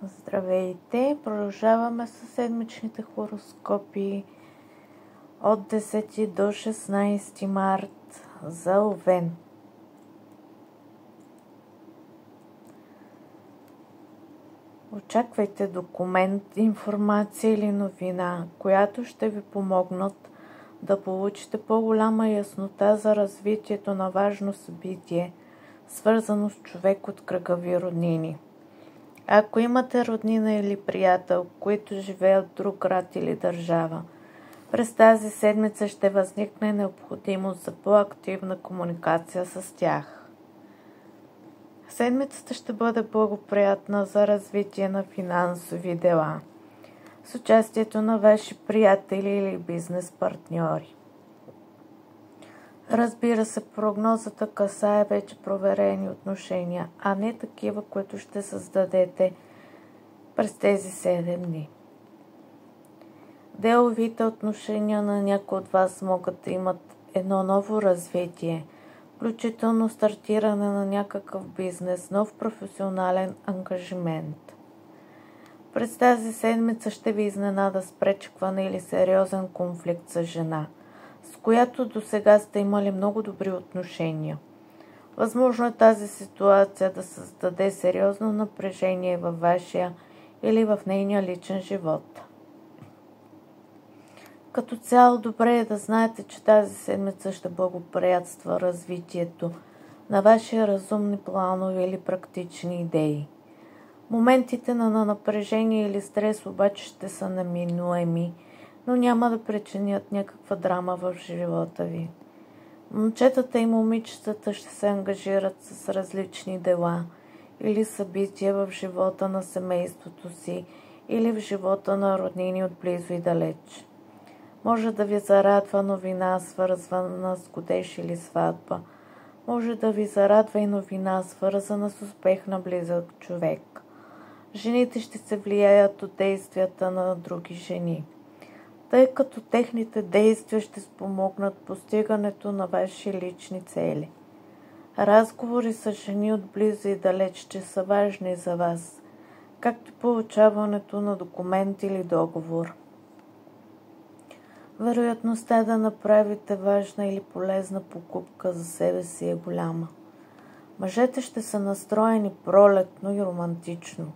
Здравейте! Продължаваме с седмичните хороскопи от 10 до 16 март за Овен. Очаквайте документ, информация или новина, която ще ви помогнат да получите по-голяма яснота за развитието на важно събитие, свързано с човек от кръга ви роднини. Ако имате роднина или приятел, които живеят в друг град или държава, през тази седмица ще възникне необходимост за по-активна комуникация с тях. Седмицата ще бъде благоприятна за развитие на финансови дела, с участието на ваши приятели или бизнес партньори. Разбира се, прогнозата касае вече проверени отношения, а не такива, които ще създадете през тези 7 дни. Деловите отношения на някои от вас могат да имат едно ново развитие, включително стартиране на някакъв бизнес, нов професионален ангажимент. През тази седмица ще ви изненада спречкване или сериозен конфликт с жена, с която досега сте имали много добри отношения. Възможно е тази ситуация да създаде сериозно напрежение във вашия или в нейния личен живот. Като цяло добре е да знаете, че тази седмица ще благоприятства развитието на ваши разумни планове или практични идеи. Моментите на напрежение или стрес обаче ще са неминуеми, но няма да причинят някаква драма в живота ви. Момчетата и момичетата ще се ангажират с различни дела или събития в живота на семейството си или в живота на роднини отблизо и далеч. Може да ви зарадва новина, свързана с годеж или сватба. Може да ви зарадва и новина, свързана с успех на близък човек. Жените ще се влияят от действията на други жени, тъй като техните действия ще спомогнат постигането на ваши лични цели. Разговори с жени отблизо и далеч ще са важни за вас, както получаването на документ или договор. Вероятността да направите важна или полезна покупка за себе си е голяма. Мъжете ще са настроени пролетно и романтично,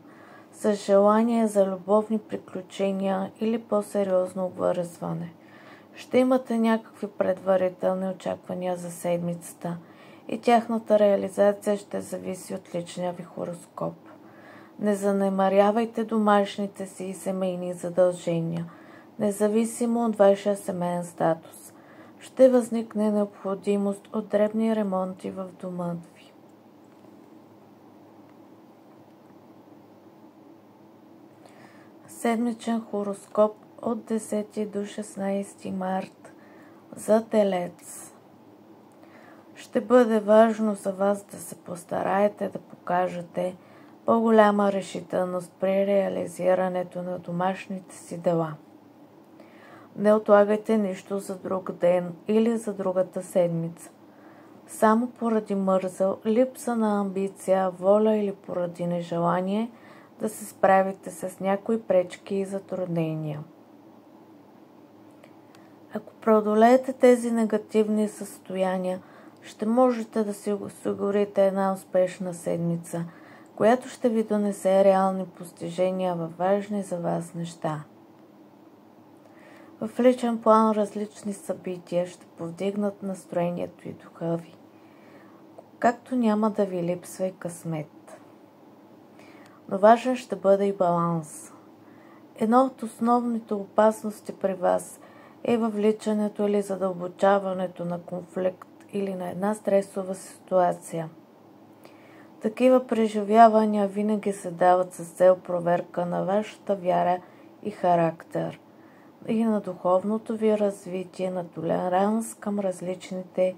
с желание за любовни приключения или по-сериозно обвързване. Ще имате някакви предварителни очаквания за седмицата и тяхната реализация ще зависи от личния ви хороскоп. Не занемарявайте домашните си и семейни задължения, независимо от вашия семейен статус. Ще възникне необходимост от дребни ремонти в дома ви. Седмичен хороскоп от 10 до 16 март за Телец. Ще бъде важно за вас да се постараете да покажете по-голяма решителност при реализирането на домашните си дела. Не отлагайте нищо за друг ден или за другата седмица. Само поради мързъл, липса на амбиция, воля или поради нежелание да се справите с някои пречки и затруднения. Ако преодолеете тези негативни състояния, ще можете да си осигурите една успешна седмица, която ще ви донесе реални постижения във важни за вас неща. В личен план различни събития ще повдигнат настроението и духа ви, както няма да ви липсва и късмет. Но важен ще бъде и баланс. Една от основните опасности при вас е въвличането или задълбочаването на конфликт или на една стресова ситуация. Такива преживявания винаги се дават с цел проверка на вашата вяра и характер и на духовното ви развитие, на толеранс към различните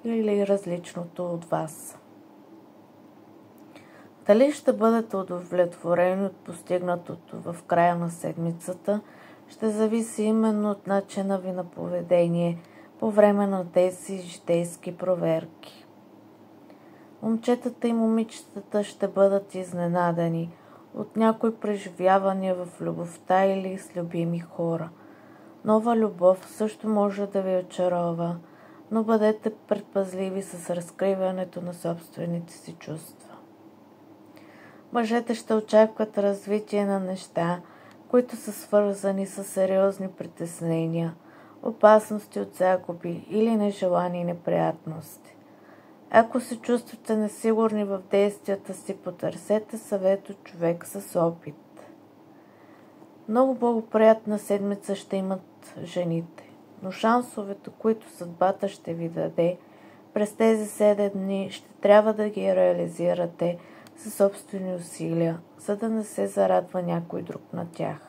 или различното от вас. Дали ще бъдете удовлетворени от постигнатото в края на седмицата, ще зависи именно от начина ви на поведение по време на тези житейски проверки. Момчетата и момичетата ще бъдат изненадани от някои преживявания в любовта или с любими хора. Нова любов също може да ви очарова, но бъдете предпазливи с разкриването на собствените си чувства. Мъжете ще очакват развитие на неща, които са свързани с сериозни притеснения, опасности от загуби или нежелани неприятности. Ако се чувствате несигурни в действията си, потърсете съвет от човек с опит. Много благоприятна седмица ще имат жените, но шансовете, които съдбата ще ви даде през тези 7 дни, ще трябва да ги реализирате със собствени усилия, за да не се зарадва някой друг на тях.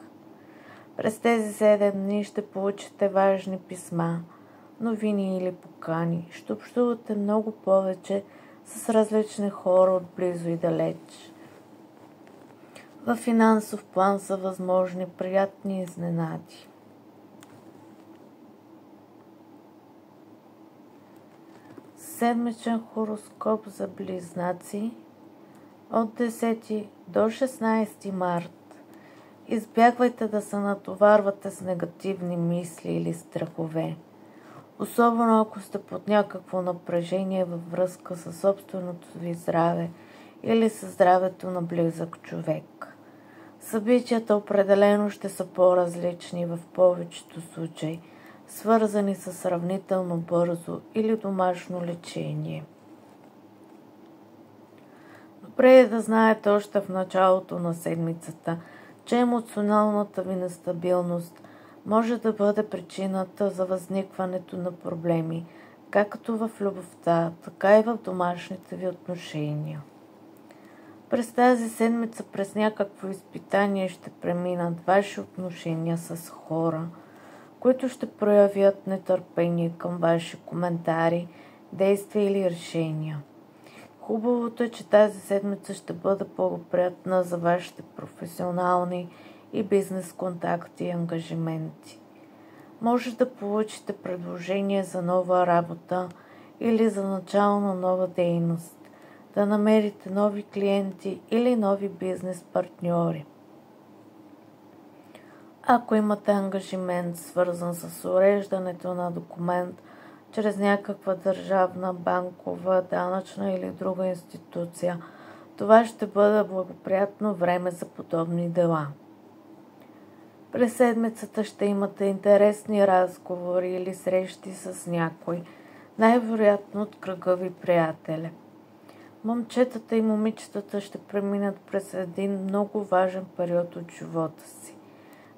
През тези 7 дни ще получите важни писма, новини или покани. Ще общувате много повече с различни хора от близо и далеч. В финансов план са възможни приятни изненади. Седмичен хороскоп за Близнаци от 10 до 16 март. Избягвайте да се натоварвате с негативни мисли или страхове. Особено ако сте под някакво напрежение във връзка с собственото ви здраве или със здравето на близък човек. Събитията определено ще са по-различни в повечето случаи, свързани с сравнително бързо или домашно лечение. Добре е да знаете още в началото на седмицата, че емоционалната ви нестабилност може да бъде причината за възникването на проблеми, както в любовта, така и в домашните ви отношения. През тази седмица през някакво изпитание ще преминат ваши отношения с хора, които ще проявят нетърпение към ваши коментари, действия или решения. Хубавото е, че тази седмица ще бъде благоприятна за вашите професионални и бизнес контакти и ангажименти. Може да получите предложение за нова работа или за начало на нова дейност, да намерите нови клиенти или нови бизнес партньори. Ако имате ангажимент, свързан с уреждането на документ чрез някаква държавна, банкова, данъчна или друга институция, това ще бъде благоприятно време за подобни дела. През седмицата ще имате интересни разговори или срещи с някой, най-вероятно от кръга ви приятели. Момчетата и момичетата ще преминат през един много важен период от живота си.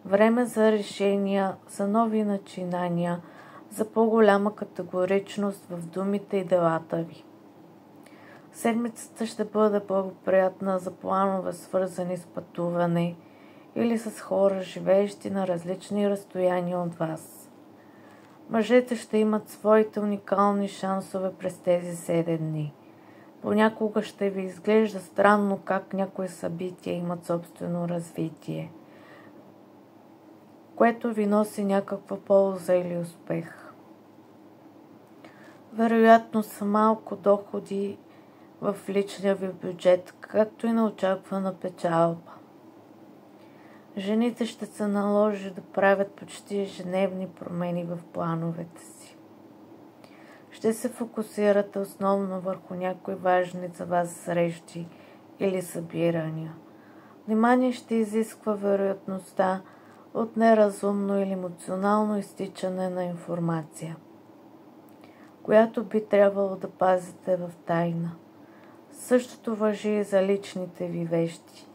Време за решения, за нови начинания, за по-голяма категоричност в думите и делата ви. Седмицата ще бъде благоприятна за планове, свързани с пътуване или с хора, живеещи на различни разстояния от вас. Мъжете ще имат своите уникални шансове през тези 7 дни. Понякога ще ви изглежда странно как някои събития имат собствено развитие, което ви носи някаква полза или успех. Вероятно са малко доходи в личния ви бюджет, както и на очаквана печалба. Жените ще се наложи да правят почти ежедневни промени в плановете си. Ще се фокусирате основно върху някои важни за вас срещи или събирания. Внимание ще изисква вероятността от неразумно или емоционално изтичане на информация, която би трябвало да пазите в тайна. Същото важи и за личните ви вещи,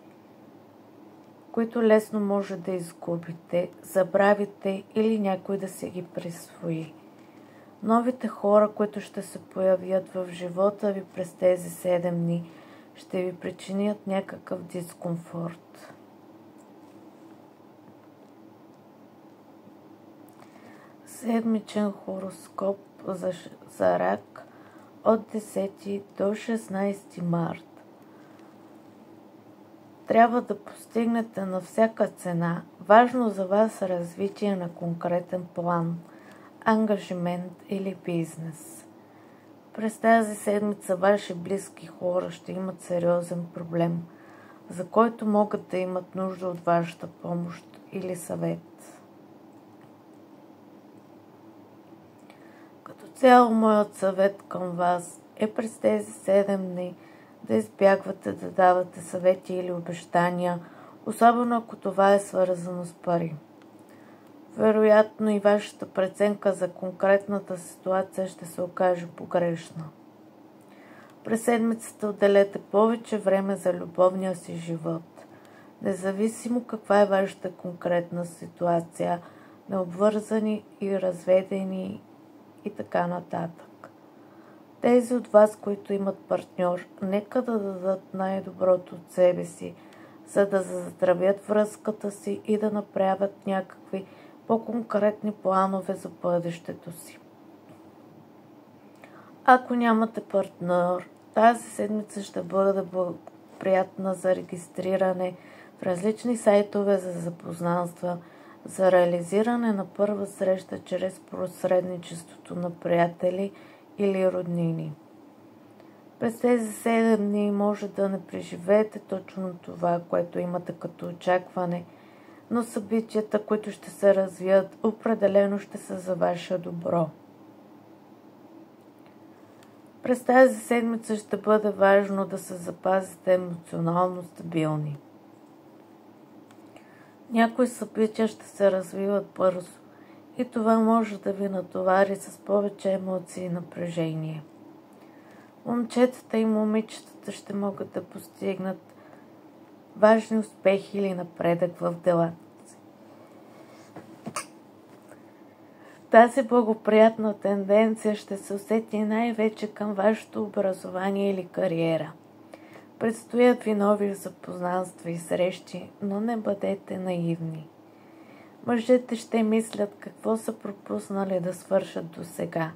които лесно може да изгубите, забравите или някой да се ги присвои. Новите хора, които ще се появят в живота ви през тези 7 дни, ще ви причинят някакъв дискомфорт. Седмичен хороскоп за рак от 10 до 16 март. Трябва да постигнете на всяка цена важно за вас развитие на конкретен план, ангажимент или бизнес. През тази седмица ваши близки хора ще имат сериозен проблем за който могат да имат нужда от вашата помощ или съвет. Като цяло моят съвет към вас е през тези 7 дни да избягвате да давате съвети или обещания, особено ако това е свързано с пари. Вероятно и вашата преценка за конкретната ситуация ще се окаже погрешна. През седмицата отделете повече време за любовния си живот. Независимо каква е вашата конкретна ситуация, необвързани и разведени и така нататък. Тези от вас, които имат партньор, нека да дадат най-доброто от себе си, за да заздравят връзката си и да направят някакви по-конкретни планове за бъдещето си. Ако нямате партньор, тази седмица ще бъде благоприятна за регистриране в различни сайтове за запознанства, за реализиране на първа среща чрез посредничеството на приятели или роднини. През тези 7 дни може да не преживеете точно това, което имате като очакване, но събитията, които ще се развият, определено ще са за ваше добро. През тази седмица ще бъде важно да се запазите емоционално стабилни. Някои събития ще се развиват бързо и това може да ви натовари с повече емоции и напрежение. Момчетата и момичетата ще могат да постигнат важни успехи или напредък в делата си. Тази благоприятна тенденция ще се усети най-вече към вашето образование или кариера. Предстоят ви нови запознанства и срещи, но не бъдете наивни. Мъжете ще мислят какво са пропуснали да свършат досега,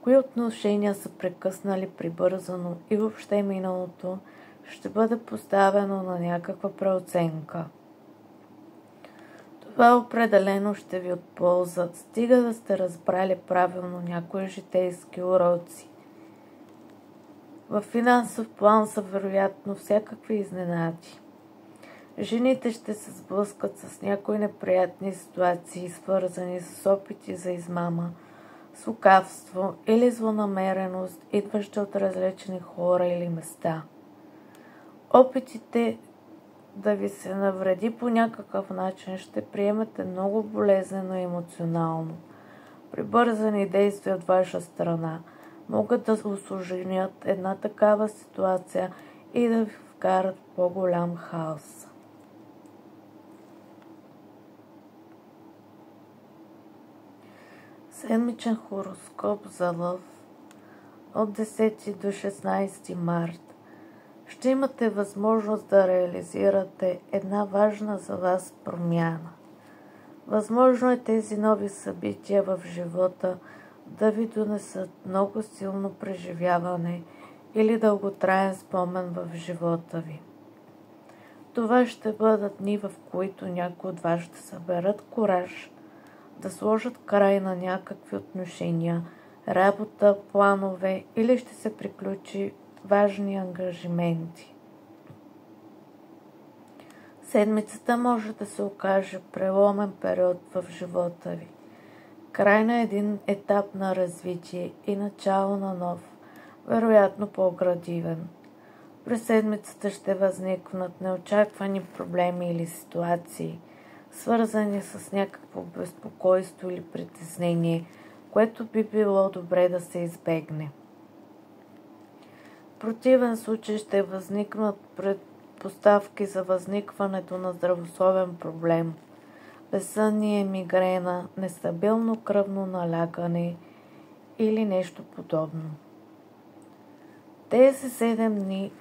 кои отношения са прекъснали прибързано и въобще миналото ще бъде поставено на някаква преоценка. Това определено ще ви от полза, стига да сте разбрали правилно някои житейски уроци. В финансов план са вероятно всякакви изненади. Жените ще се сблъскат с някои неприятни ситуации, свързани с опити за измама, с лукавство или злонамереност, идваща от различни хора или места. Опитите да ви се навреди по някакъв начин ще приемете много болезнено и емоционално. Прибързани действия от ваша страна могат да усложнят една такава ситуация и да ви вкарат в по-голям хаос. Седмичен хороскоп за Лъв от 10 до 16 март. Ще имате възможност да реализирате една важна за вас промяна. Възможно е тези нови събития в живота да ви донесат много силно преживяване или дълготраен спомен в живота ви. Това ще бъдат дни, в които някои от вас ще съберат кураж да сложат край на някакви отношения, работа, планове или ще се приключи важни ангажименти. Седмицата може да се окаже преломен период в живота ви. Край на един етап на развитие и начало на нов, вероятно по-градивен. През седмицата ще възникнат неочаквани проблеми или ситуации, свързани с някакво безпокойство или притеснение, което би било добре да се избегне. В противен случай ще възникнат предпоставки за възникването на здравословен проблем, безсъние, мигрена, нестабилно кръвно налягане или нещо подобно. Тези 7 дни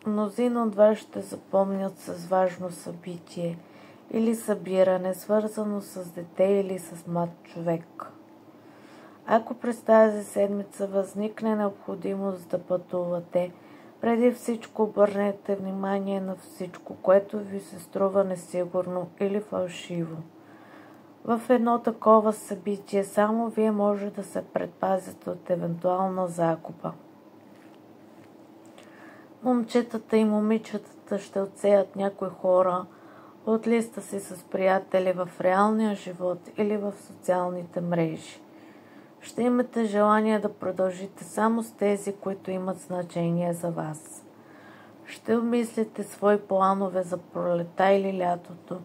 мнозина от вас ще запомнят с важно събитие или събиране, свързано с дете или с млад човек. Ако през тази седмица възникне необходимост да пътувате, преди всичко обърнете внимание на всичко, което ви се струва несигурно или фалшиво. В едно такова събитие само вие може да се предпазите от евентуална загуба. Момчетата и момичетата седмицата ще отсеят някои хора от листа си с приятели в реалния живот или в социалните мрежи. Ще имате желание да продължите само с тези, които имат значение за вас. Ще обмислите свои планове за пролета или лятото,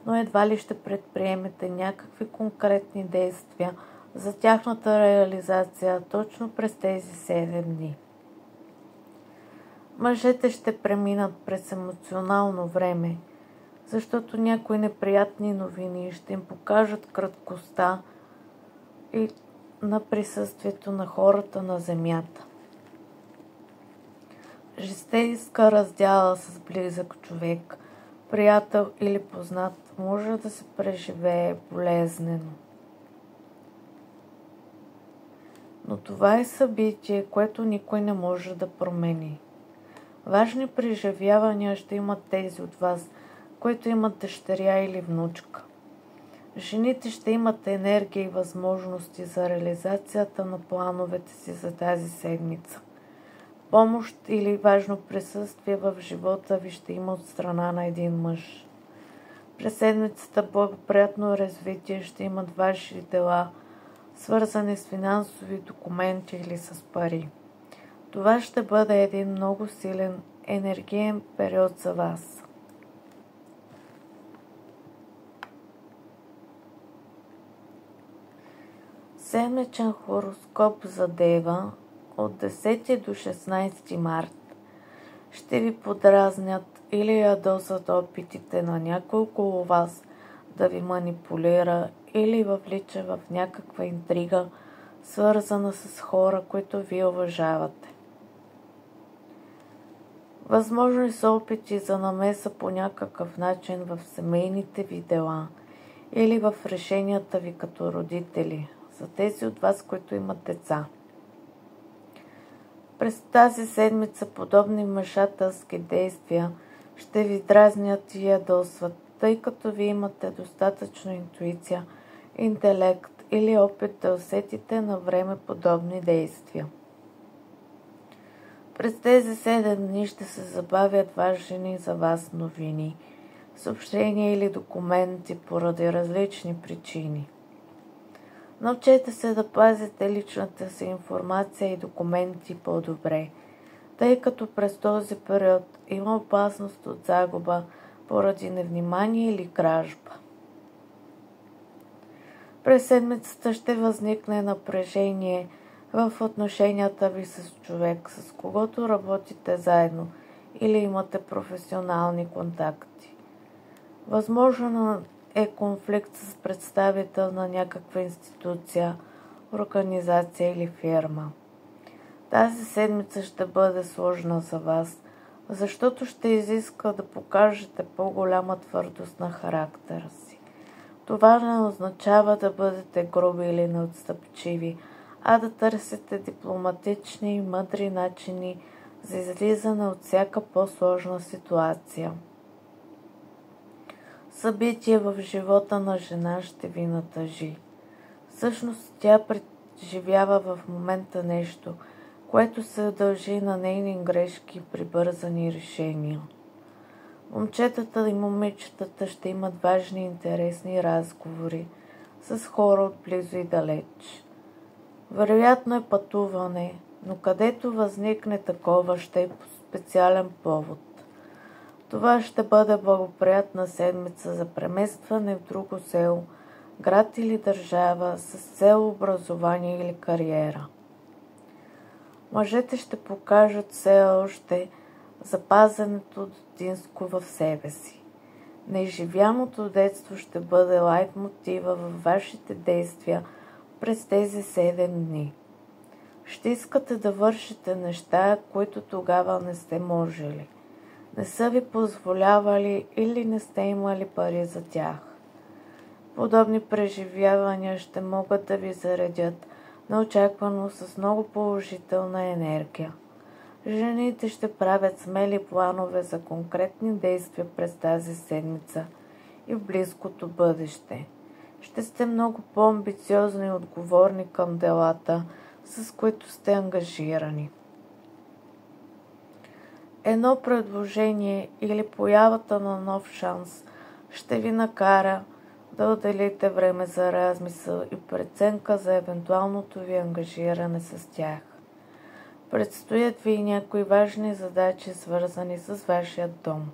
но едва ли ще предприемете някакви конкретни действия за тяхната реализация точно през тези 7 дни. Мъжете ще преминат през емоционално време, защото някои неприятни новини ще им покажат краткостта и на присъствието на хората на земята. Житейска раздяла с близък човек, приятел или познат може да се преживее болезнено. Но това е събитие, което никой не може да промени. Важни преживявания ще имат тези от вас, които имат дъщеря или внучка. Жените ще имат енергия и възможности за реализацията на плановете си за тази седмица. Помощ или важно присъствие в живота ви ще има от страна на един мъж. През седмицата благоприятно развитие ще имат ваши дела, свързани с финансови документи или с пари. Това ще бъде един много силен енергиен период за вас. Седмичен хороскоп за Дева от 10 до 16 март ще ви подразнят или ядосат опитите на някой около вас да ви манипулира или въвлича в някаква интрига, свързана с хора, които ви уважавате. Възможни са опити за намеса по някакъв начин в семейните ви дела или в решенията ви като родители, за тези от вас, които имат деца. През тази седмица подобни вмешателски действия ще ви дразнят и ядосват, тъй като ви имате достатъчно интуиция, интелект или опит да усетите на време подобни действия. През тези 7 дни ще се забавят важни за вас новини, съобщения или документи поради различни причини. Научете се да пазите личната си информация и документи по-добре, тъй като през този период има опасност от загуба поради невнимание или кражба. През седмицата ще възникне напрежение в отношенията ви с човек, с когото работите заедно или имате професионални контакти. Възможно е конфликт с представител на някаква институция, организация или фирма. Тази седмица ще бъде сложна за вас, защото ще изиска да покажете по-голяма твърдост на характера си. Това не означава да бъдете груби или неотстъпчиви, а да търсите дипломатични и мъдри начини за излизане от всяка по-сложна ситуация. Събитие в живота на жена ще ви натъжи. Всъщност тя преживява в момента нещо, което се дължи на нейни грешки и прибързани решения. Момчетата и момичетата ще имат важни и интересни разговори с хора отблизо и далеч. Вероятно е пътуване, но където възникне такова, ще е по специален повод. Това ще бъде благоприятна седмица за преместване в друго село, град или държава с цел образование или кариера. Мъжете ще покажат все още запазенето детинско в себе си. Неизживяното детство ще бъде лайтмотива във вашите действия през тези 7 дни. Ще искате да вършите неща, които тогава не сте можели. Не са ви позволявали или не сте имали пари за тях. Подобни преживявания ще могат да ви заредят неочаквано с много положителна енергия. Жените ще правят смели планове за конкретни действия през тази седмица и в близкото бъдеще. Ще сте много по-амбициозни и отговорни към делата, с които сте ангажирани. Едно предложение или появата на нов шанс ще ви накара да отделите време за размисъл и преценка за евентуалното ви ангажиране с тях. Предстоят ви и някои важни задачи, свързани с вашия дом.